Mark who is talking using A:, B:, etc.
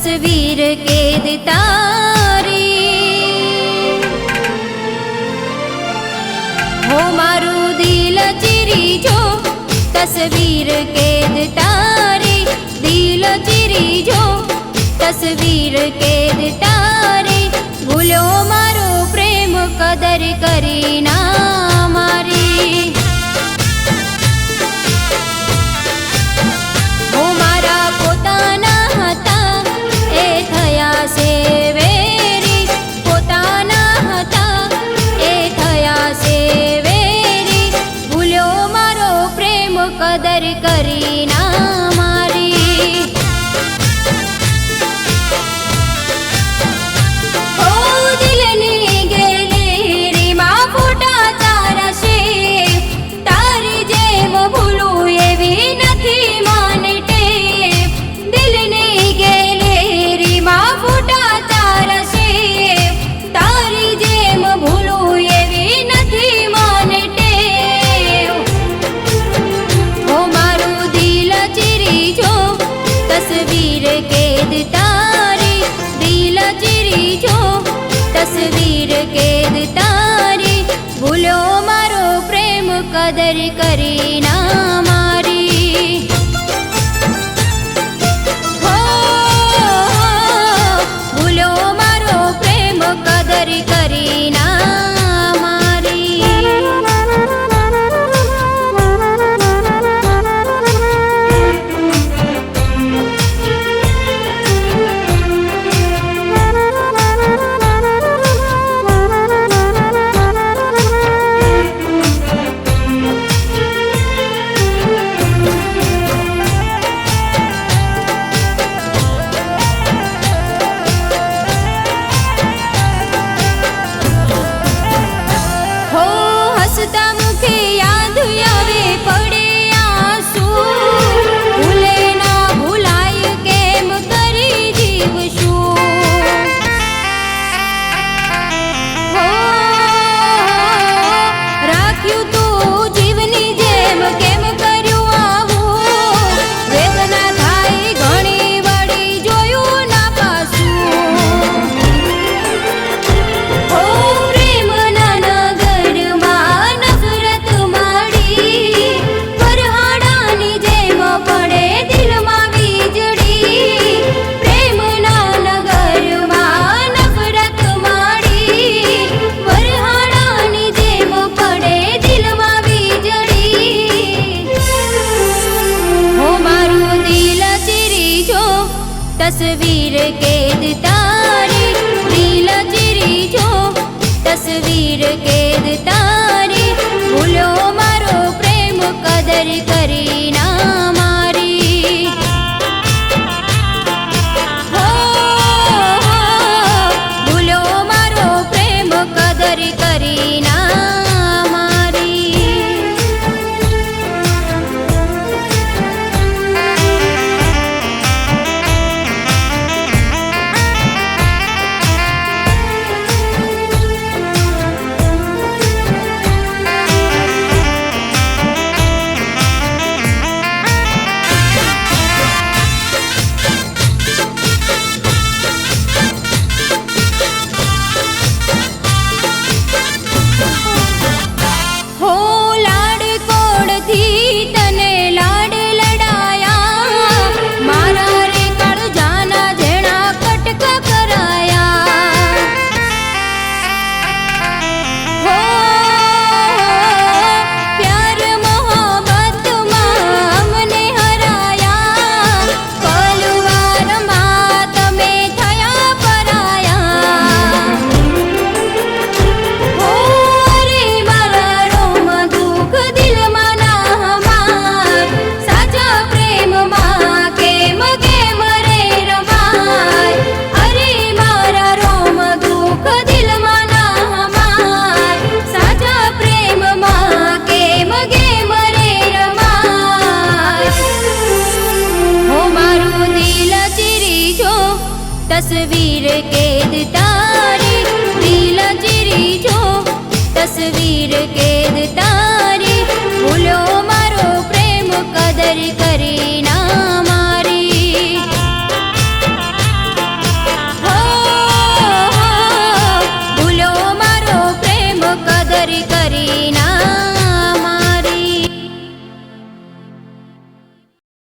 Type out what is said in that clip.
A: तस्वीर कैद तारी। हो मारू दिल चीरी जो तस्वीर कैद तारी, दिल चीरी जो तस्वीर कैद तारी। भूलो मारो प्रेम कदर करी ना मारी। हो मारा पोताना हता ए थया से वेरी, पोताना हता ए थया से वेरी। भूलो मारो प्रेम कदर करी ना मारी। तस्वीर कैद तारी, दिल चीरी जो तस्वीर कैद तारी। भूलो मारो प्रेम कदर करी ना मारी। हो भूलो मारो प्रेम कदर करी ना मारी। तस्वीर कैद तारी, दिल चीरी जो तस्वीर कैद तारी। भूलो मारो प्रेम कदर करी